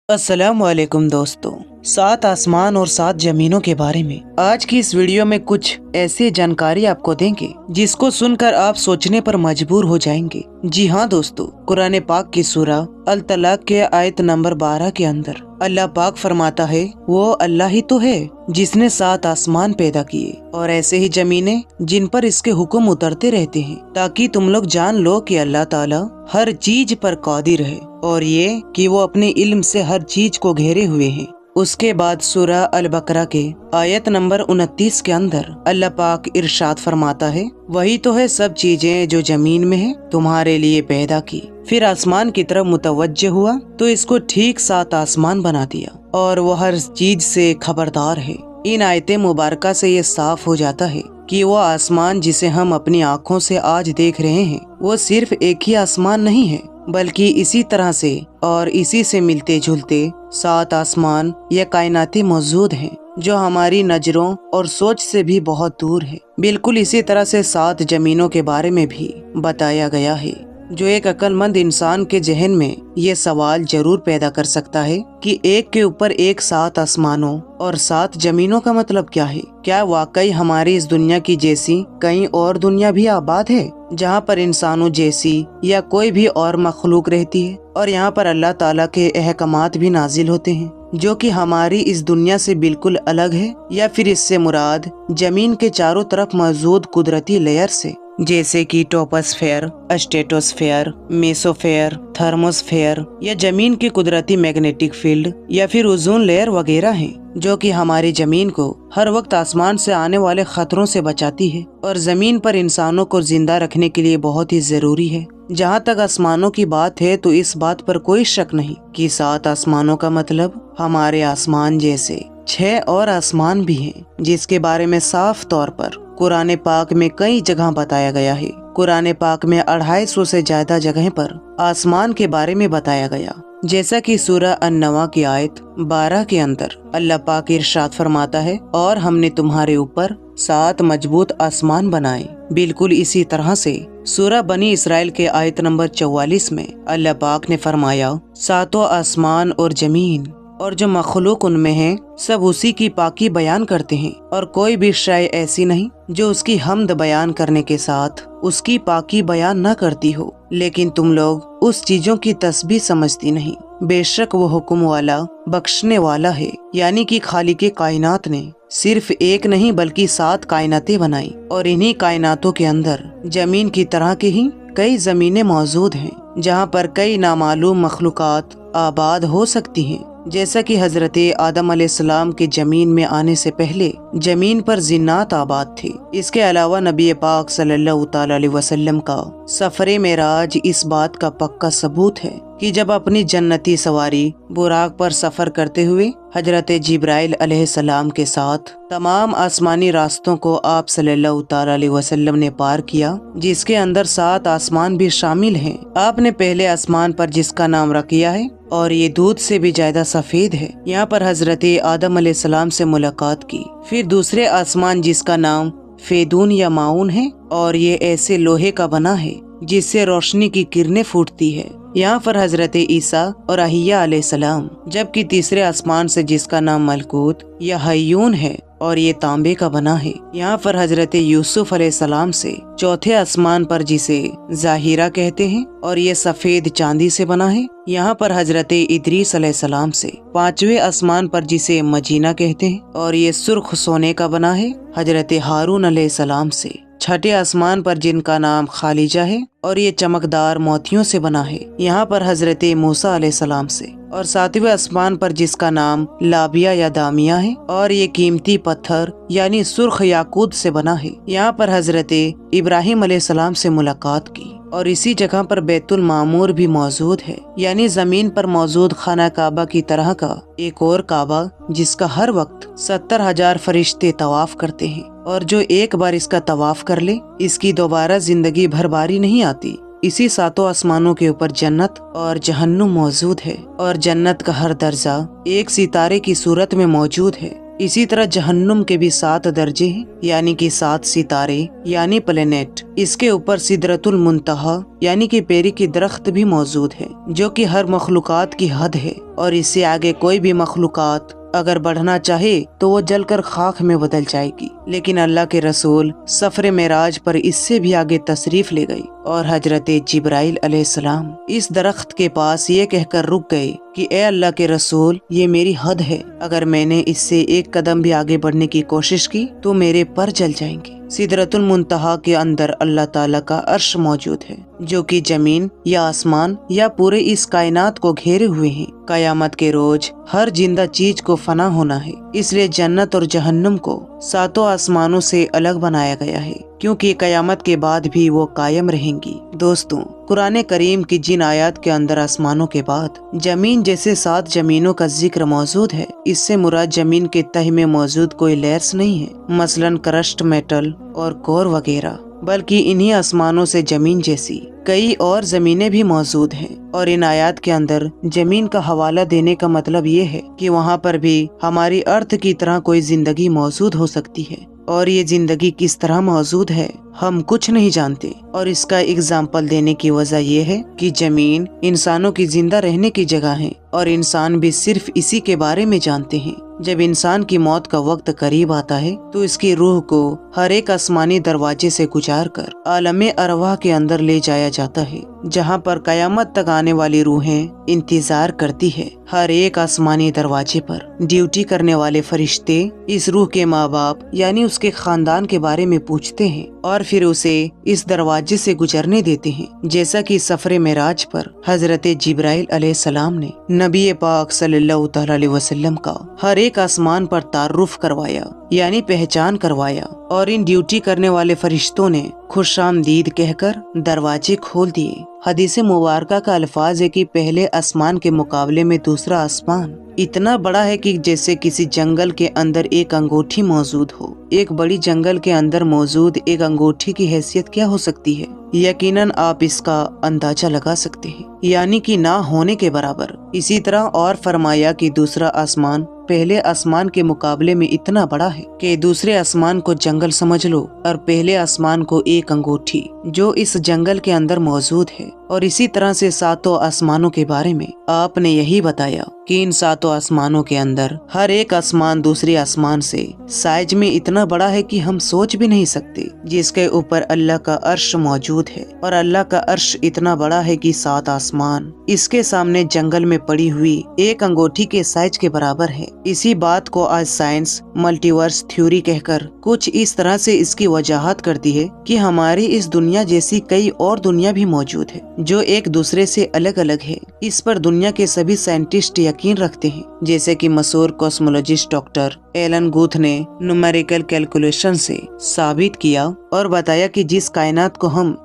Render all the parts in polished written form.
अस्सलाम वालेकुम दोस्तों। 7 आसमान और 7 जमीनों के बारे में आज की इस वीडियो में कुछ ऐसी जानकारी आपको देंगे जिसको सुनकर आप सोचने पर मजबूर हो जाएंगे। जी हाँ दोस्तों, कुरान पाक की सूरह अल तलाक के आयत नंबर 12 के अंदर अल्लाह पाक फरमाता है, वो अल्लाह ही तो है जिसने 7 आसमान पैदा किए और ऐसे ही जमीनें जिन पर इसके हुक्म उतरते रहते हैं, ताकि तुम लोग जान लो कि अल्लाह ताला हर चीज पर कादिर है और ये कि वो अपने इल्म से हर चीज को घेरे हुए हैं। उसके बाद सूरह अल बकरा के आयत नंबर 29 के अंदर अल्लाह पाक इरशाद फरमाता है, वही तो है सब चीजें जो जमीन में है तुम्हारे लिए पैदा की। फिर आसमान की तरफ मुतवज्जे हुआ तो इसको ठीक 7 आसमान बना दिया और वो हर चीज से खबरदार है। इन आयते मुबारका से ये साफ हो जाता है कि वो आसमान जिसे हम अपनी आँखों से आज देख रहे हैं वो सिर्फ एक ही आसमान नहीं है, बल्कि इसी तरह से और इसी से मिलते जुलते 7 आसमान या कायनातें मौजूद हैं जो हमारी नजरों और सोच से भी बहुत दूर है। बिल्कुल इसी तरह से 7 जमीनों के बारे में भी बताया गया है, जो एक अक्लमंद इंसान के जहन में ये सवाल जरूर पैदा कर सकता है कि एक के ऊपर एक 7 आसमानों और 7 जमीनों का मतलब क्या है। क्या वाकई हमारी इस दुनिया की जैसी कहीं और दुनिया भी आबाद है जहाँ पर इंसानों जैसी या कोई भी और मखलूक रहती है और यहाँ पर अल्लाह ताला के अहकामात भी नाजिल होते हैं जो कि हमारी इस दुनिया से बिल्कुल अलग है, या फिर इससे मुराद जमीन के चारों तरफ मौजूद कुदरती लेयर से, जैसे कि टोपोस्फेयर, स्ट्रेटोस्फेयर, मेसोफेयर, थर्मोस्फेयर या जमीन की कुदरती मैग्नेटिक फील्ड या फिर ओजोन लेयर वगैरह हैं, जो कि हमारी जमीन को हर वक्त आसमान से आने वाले खतरों से बचाती है और जमीन पर इंसानों को जिंदा रखने के लिए बहुत ही जरूरी है। जहाँ तक आसमानों की बात है तो इस बात पर कोई शक नहीं कि 7 आसमानों का मतलब हमारे आसमान जैसे 6 और आसमान भी हैं, जिसके बारे में साफ तौर पर कुरान पाक में कई जगह बताया गया है। कुरान पाक में 250 से ज्यादा जगह पर आसमान के बारे में बताया गया, जैसा कि सूरह अन-नवा की आयत 12 के अंदर अल्लाह पाक इरशाद फरमाता है, और हमने तुम्हारे ऊपर 7 मजबूत आसमान बनाए। बिल्कुल इसी तरह से सूरह बनी इसराइल के आयत नंबर 44 में अल्लाह पाक ने फरमाया, 7 आसमान और जमीन और जो मखलूक उनमें है सब उसी की पाकी बयान करते हैं, और कोई भी शय ऐसी नहीं जो उसकी हम्द बयान करने के साथ उसकी पाकी बयान न करती हो, लेकिन तुम लोग उस चीजों की तस्बीह समझती नहीं। बेशक वो हुक्म वाला बख्शने वाला है। यानी कि खालिके कायनात ने सिर्फ एक नहीं बल्कि 7 कायनातें बनाई, और इन्हीं कायनातों के अंदर जमीन की तरह की ही कई जमीनें मौजूद हैं जहाँ पर कई नामालूम मखलूकात आबाद हो सकती हैं। जैसा कि हजरत आदम अलैहिस्सलाम के जमीन में आने से पहले जमीन पर जिन्नात आबाद थे। इसके अलावा नबी पाक सल्लल्लाहु ताला अलैहि वसल्लम का सफरे मेराज इस बात का पक्का सबूत है कि जब अपनी जन्नती सवारी बुराक पर सफर करते हुए हजरत जिब्राइल अलैहिस्सलाम के साथ तमाम आसमानी रास्तों को आप सल्लल्लाहु ताला अलैहि वसल्लम ने पार किया, जिसके अंदर 7 आसमान भी शामिल हैं। आपने पहले आसमान पर जिसका नाम रखिया है और ये दूध से भी ज्यादा सफेद है, यहाँ पर हजरत आदम अलैहिस्सलाम से मुलाकात की। फिर दूसरे आसमान जिसका नाम फेदून या माउन है और ये ऐसे लोहे का बना है जिससे रोशनी की किरणें फूटती है, यहाँ पर हजरत ईसा और अहिया अलैहिस्सलाम। जबकि तीसरे आसमान से जिसका नाम मलकूत या हय्यून है और ये तांबे का बना है, यहाँ पर हजरत यूसुफ अलैहिस्सलाम से। चौथे आसमान पर जिसे जाहिरा कहते हैं और ये सफेद चांदी से बना है, यहाँ पर हजरत इदरीस अलैहिस्सलाम से। 5वें आसमान पर जिसे मजीना कहते हैं और ये सुर्ख सोने का बना है, हजरत हारून अलैहिस्सलाम से। 6ठे आसमान पर जिनका नाम खालिजा है और ये चमकदार मोतियों से बना है, यहाँ पर हजरत मूसा अलैहिस्सलाम से। और 7वें आसमान पर जिसका नाम लाबिया या दामिया है और ये कीमती पत्थर यानी सुर्ख याकूत से बना है, यहाँ पर हजरत इब्राहिम अलैहिस्सलाम से मुलाकात की। और इसी जगह पर बैतुल मामूर भी मौजूद है, यानी जमीन पर मौजूद खाना काबा की तरह का एक और काबा, जिसका हर वक्त 70,000 फरिश्ते तवाफ करते हैं, और जो एक बार इसका तवाफ कर ले इसकी दोबारा जिंदगी भर बारी नहीं आती। इसी 7 आसमानों के ऊपर जन्नत और जहन्नुम मौजूद है, और जन्नत का हर दर्जा एक सितारे की सूरत में मौजूद है। इसी तरह जहन्नुम के भी 7 दर्जे हैं, यानी कि 7 सितारे यानी प्लेनेट। इसके ऊपर सिदरतुल मुंतहा यानी कि पेरी की दरख्त भी मौजूद है, जो कि हर मखलूकात की हद है, और इससे आगे कोई भी मखलूकात अगर बढ़ना चाहे तो वो जलकर खाक में बदल जाएगी। लेकिन अल्लाह के रसूल सफर मेराज पर इससे भी आगे तशरीफ ले गई और हजरत जिब्राइल अलैहिस्सलाम इस दरख्त के पास ये कहकर रुक गए कि ए अल्लाह के रसूल, ये मेरी हद है, अगर मैंने इससे एक कदम भी आगे बढ़ने की कोशिश की तो मेरे पर जल जाएंगे। सिदरतुल मुंतहा के अंदर अल्लाह ताला का अर्श मौजूद है, जो कि जमीन या आसमान या पूरे इस कायनात को घेरे हुए हैं। कयामत के रोज हर जिंदा चीज को फना होना है, इसलिए जन्नत और जहन्नुम को 7 आसमानों से अलग बनाया गया है, क्योंकि कयामत के बाद भी वो कायम रहेंगी। दोस्तों, कुरान करीम की जिन आयत के अंदर आसमानों के बाद जमीन जैसे 7 जमीनों का जिक्र मौजूद है, इससे मुराद जमीन के तह में मौजूद कोई लेयर्स नहीं है, मसलन क्रस्ट, मेटल और कोर वगैरह, बल्कि इन्हीं आसमानों से जमीन जैसी कई और जमीनें भी मौजूद हैं। और इन आयत के अंदर जमीन का हवाला देने का मतलब ये है कि वहाँ पर भी हमारी अर्थ की तरह कोई जिंदगी मौजूद हो सकती है, और ये जिंदगी किस तरह मौजूद है हम कुछ नहीं जानते। और इसका एग्जाम्पल देने की वजह यह है कि जमीन इंसानों की जिंदा रहने की जगह है, और इंसान भी सिर्फ इसी के बारे में जानते हैं। जब इंसान की मौत का वक्त करीब आता है तो इसकी रूह को हर एक आसमानी दरवाजे से गुजार कर आलमे अरवाह के अंदर ले जाया जाता है, जहाँ पर कयामत तक आने वाली रूहें इंतजार करती है। हर एक आसमानी दरवाजे पर ड्यूटी करने वाले फरिश्ते इस रूह के माँ बाप यानी उसके खानदान के बारे में पूछते हैं और फिर उसे इस दरवाजे से गुजरने देते हैं, जैसा कि सफर मेराज पर हजरत जिब्राइल अलैहिस्सलाम ने नबी पाक सल्लल्लाहु अलैहि वसल्लम का हर एक आसमान पर तारुफ करवाया यानी पहचान करवाया, और इन ड्यूटी करने वाले फरिश्तों ने खुशामदीद कहकर दरवाजे खोल दिए। हदीस मुबारका का अल्फाज है कि पहले आसमान के मुकाबले में दूसरा आसमान इतना बड़ा है कि जैसे किसी जंगल के अंदर एक अंगूठी मौजूद हो। एक बड़ी जंगल के अंदर मौजूद एक अंगूठी की हैसियत क्या हो सकती है, यकीनन आप इसका अंदाजा लगा सकते हैं, यानी कि ना होने के बराबर। इसी तरह और फरमाया कि दूसरा आसमान पहले आसमान के मुकाबले में इतना बड़ा है कि दूसरे आसमान को जंगल समझ लो और पहले आसमान को एक अंगूठी जो इस जंगल के अंदर मौजूद है। और इसी तरह से 7 आसमानों के बारे में आपने यही बताया कि इन 7 आसमानों के अंदर हर एक आसमान दूसरे आसमान से साइज में इतना बड़ा है कि हम सोच भी नहीं सकते, जिसके ऊपर अल्लाह का अर्श मौजूद है। और अल्लाह का अर्श इतना बड़ा है कि 7 आसमान इसके सामने जंगल में पड़ी हुई एक अंगूठी के साइज के बराबर है। इसी बात को आज साइंस मल्टीवर्स थ्योरी कहकर कुछ इस तरह से इसकी वजाहत करती है कि हमारी इस दुनिया जैसी कई और दुनिया भी मौजूद है जो एक दूसरे से अलग अलग है। इस पर दुनिया के सभी साइंटिस्ट यकीन रखते हैं, जैसे कि मशहूर कॉस्मोलॉजिस्ट डॉक्टर एलन गुथ ने न्यूमेरिकल कैलकुलेशन से साबित किया और बताया कि जिस कायनात को हम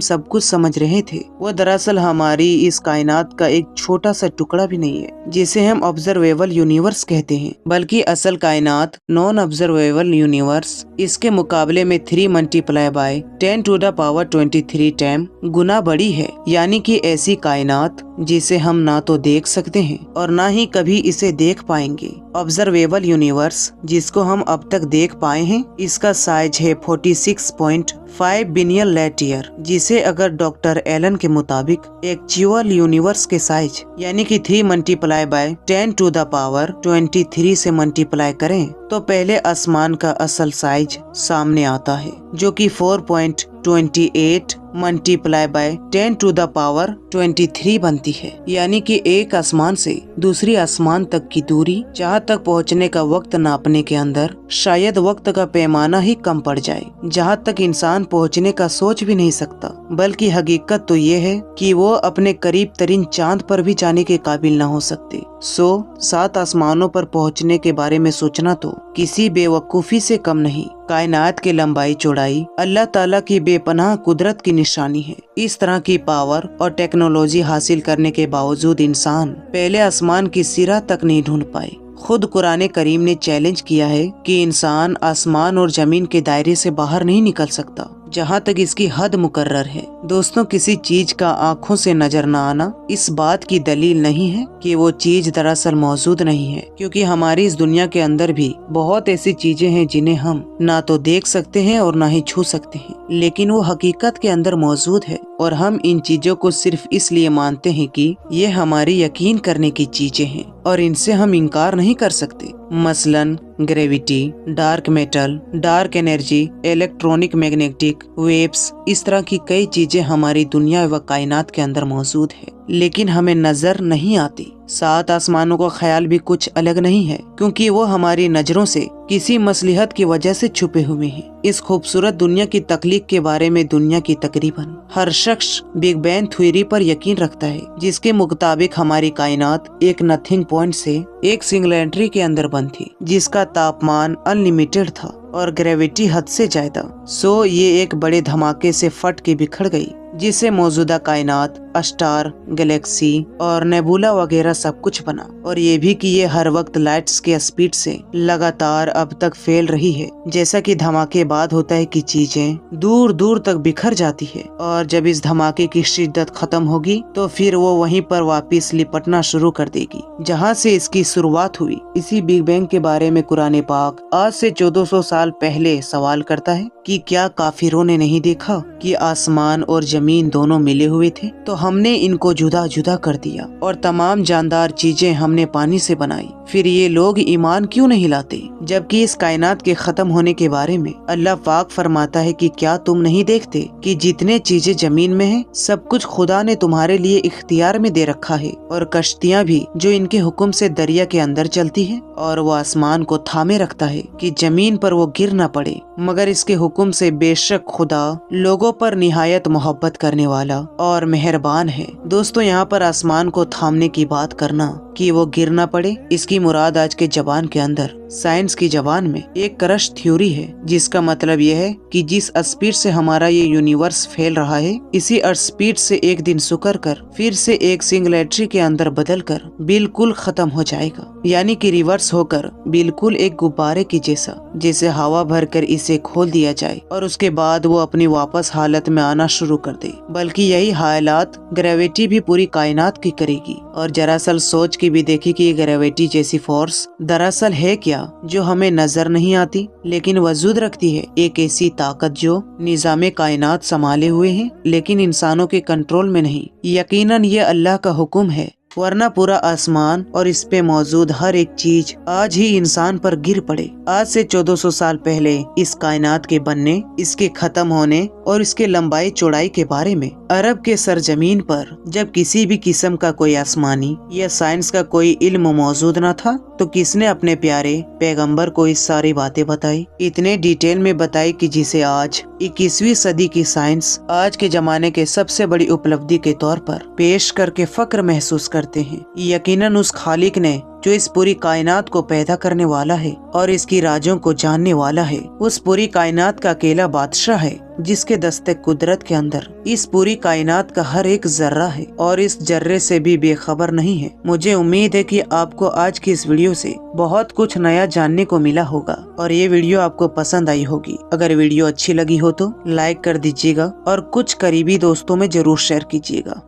सब कुछ समझ रहे थे वो दरअसल हमारी इस कायनात का एक छोटा सा टुकड़ा भी नहीं है, जिसे हम ऑब्जर्वेबल यूनिवर्स कहते हैं, बल्कि असल कायनात नॉन ऑब्जर्वेबल यूनिवर्स इसके मुकाबले में 3 मल्टीप्लाई बाय 10⁻23 टाइम गुना बड़ी है। यानी कि ऐसी कायनात जिसे हम ना तो देख सकते हैं और ना ही कभी इसे देख पाएंगे। ऑब्जर्वेबल यूनिवर्स जिसको हम अब तक देख पाए हैं, इसका साइज है 46.5 बिलियन लाइट ईयर, जिसे अगर डॉक्टर एलन के मुताबिक एक्चुअल यूनिवर्स के साइज यानी कि 3 मल्टीप्लाई बाय 10⁻23 से मल्टीप्लाई करें तो पहले आसमान का असल साइज सामने आता है, जो कि 4.28 मल्टीप्लाई बाय 10⁻23 बनती है। यानी कि एक आसमान से दूसरी आसमान तक की दूरी, जहाँ तक पहुँचने का वक्त नापने के अंदर शायद वक्त का पैमाना ही कम पड़ जाए, जहाँ तक इंसान पहुँचने का सोच भी नहीं सकता। बल्कि हकीकत तो ये है कि वो अपने करीब तरीन चांद पर भी जाने के काबिल न हो सकते। 7 आसमानों पर पहुँचने के बारे में सोचना तो किसी बेवकूफी से कम नहीं। कायनात की लंबाई चौड़ाई अल्लाह ताला की बेपनाह कुदरत की निशानी है। इस तरह की पावर और टेक्नोलॉजी हासिल करने के बावजूद इंसान पहले आसमान की सिरा तक नहीं ढूंढ पाए। खुद कुरान करीम ने चैलेंज किया है कि इंसान आसमान और जमीन के दायरे से बाहर नहीं निकल सकता। जहाँ तक इसकी हद मुकर्रर है। दोस्तों, किसी चीज का आंखों से नजर न आना इस बात की दलील नहीं है कि वो चीज दरअसल मौजूद नहीं है, क्योंकि हमारी इस दुनिया के अंदर भी बहुत ऐसी चीजें हैं जिन्हें हम ना तो देख सकते हैं और ना ही छू सकते हैं, लेकिन वो हकीकत के अंदर मौजूद है और हम इन चीजों को सिर्फ इसलिए मानते हैं कि ये हमारी यकीन करने की चीजें हैं और इनसे हम इनकार नहीं कर सकते। मसलन gravity, dark metal, dark energy, electronic magnetic waves, इस तरह की कई चीजें हमारी दुनिया व कायनात के अंदर मौजूद है, लेकिन हमें नजर नहीं आती। 7 आसमानों का ख्याल भी कुछ अलग नहीं है, क्योंकि वो हमारी नजरों से किसी मसलिहत की वजह से छुपे हुए हैं। इस खूबसूरत दुनिया की तख्लीक के बारे में दुनिया की तकरीबन हर शख्स बिग बैंग थ्योरी पर यकीन रखता है, जिसके मुताबिक हमारी कायनात एक नथिंग पॉइंट से एक सिंगुलैरिटी के अंदर बंद थी, जिसका तापमान अनलिमिटेड था और ग्रेविटी हद से ज्यादा। सो ये एक बड़े धमाके से फट के बिखर गई, जिससे मौजूदा कायनात, स्टार, गैलेक्सी और नेबुला वगैरह सब कुछ बना। और ये भी कि ये हर वक्त लाइट्स के स्पीड से लगातार अब तक फैल रही है। जैसा कि धमाके बाद होता है कि चीजें दूर दूर तक बिखर जाती है, और जब इस धमाके की शिद्दत खत्म होगी तो फिर वो वहीं पर वापस लिपटना शुरू कर देगी जहाँ से इसकी शुरुआत हुई। इसी बिग बैंग के बारे में कुरान पाक आज से 1400 साल पहले सवाल करता है कि क्या काफिरों ने नहीं देखा कि आसमान और जमीन दोनों मिले हुए थे, तो हमने इनको जुदा जुदा कर दिया और तमाम जानदार चीजें हमने पानी से बनाई। फिर ये लोग ईमान क्यों नहीं लाते? जबकि इस कायनात के खत्म होने के बारे में अल्लाह पाक फरमाता है कि क्या तुम नहीं देखते कि जितने चीजें जमीन में हैं, सब कुछ खुदा ने तुम्हारे लिए इख्तियार में दे रखा है, और कश्तियाँ भी जो इनके हुक्म से दरिया के अंदर चलती है, और वो आसमान को थामे रखता है कि जमीन पर वो गिर न पड़े, मगर इसके हुक्म से बेशक खुदा लोगों पर निहायत मोहब्बत करने वाला और मेहरबान है। दोस्तों, यहाँ पर आसमान को थामने की बात करना कि वो गिर ना पड़े, इसकी मुराद आज के जबान के अंदर, साइंस की जबान में एक क्रश थ्योरी है, जिसका मतलब यह है कि जिस स्पीड से हमारा ये यूनिवर्स फैल रहा है, इसी स्पीड से एक दिन सुकर कर फिर से एक सिंगुलैरिटी के अंदर बदल कर बिल्कुल खत्म हो जाएगा, यानी कि रिवर्स होकर बिल्कुल एक गुब्बारे की जैसा, जैसे हवा भर कर इसे खोल दिया जाए और उसके बाद वो अपनी वापस हालत में आना शुरू कर दे। बल्कि यही हालात ग्रेविटी भी पूरी कायनात की करेगी। और दरअसल सोच के भी देखी कि ग्रेविटी जैसी फोर्स दरअसल है क्या, जो हमें नजर नहीं आती लेकिन वजूद रखती है। एक ऐसी ताकत जो निजामे कायनात संभाले हुए है, लेकिन इंसानों के कंट्रोल में नहीं। यकीनन ये अल्लाह का हुक्म है, वरना पूरा आसमान और इस पे मौजूद हर एक चीज आज ही इंसान पर गिर पड़े। आज से 1400 साल पहले इस कायनात के बनने, इसके खत्म होने और इसके लंबाई चौड़ाई के बारे में अरब के सरजमीन पर जब किसी भी किस्म का कोई आसमानी या साइंस का कोई इल्म मौजूद न था, तो किसने अपने प्यारे पैगंबर को इस सारी बातें बताई, इतने डिटेल में बताई कि जिसे आज 21वीं सदी की साइंस आज के जमाने के सबसे बड़ी उपलब्धि के तौर पर पेश करके फक्र महसूस करते हैं। यकीनन उस खालिक ने जो इस पूरी कायनात को पैदा करने वाला है और इसकी राजों को जानने वाला है, उस पूरी कायनात का अकेला बादशाह है, जिसके दस्ते कुदरत के अंदर इस पूरी कायनात का हर एक जर्रा है और इस जर्रे से भी बेखबर नहीं है। मुझे उम्मीद है कि आपको आज की इस वीडियो से बहुत कुछ नया जानने को मिला होगा और ये वीडियो आपको पसंद आई होगी। अगर वीडियो अच्छी लगी हो तो लाइक कर दीजिएगा और कुछ करीबी दोस्तों में जरूर शेयर कीजिएगा।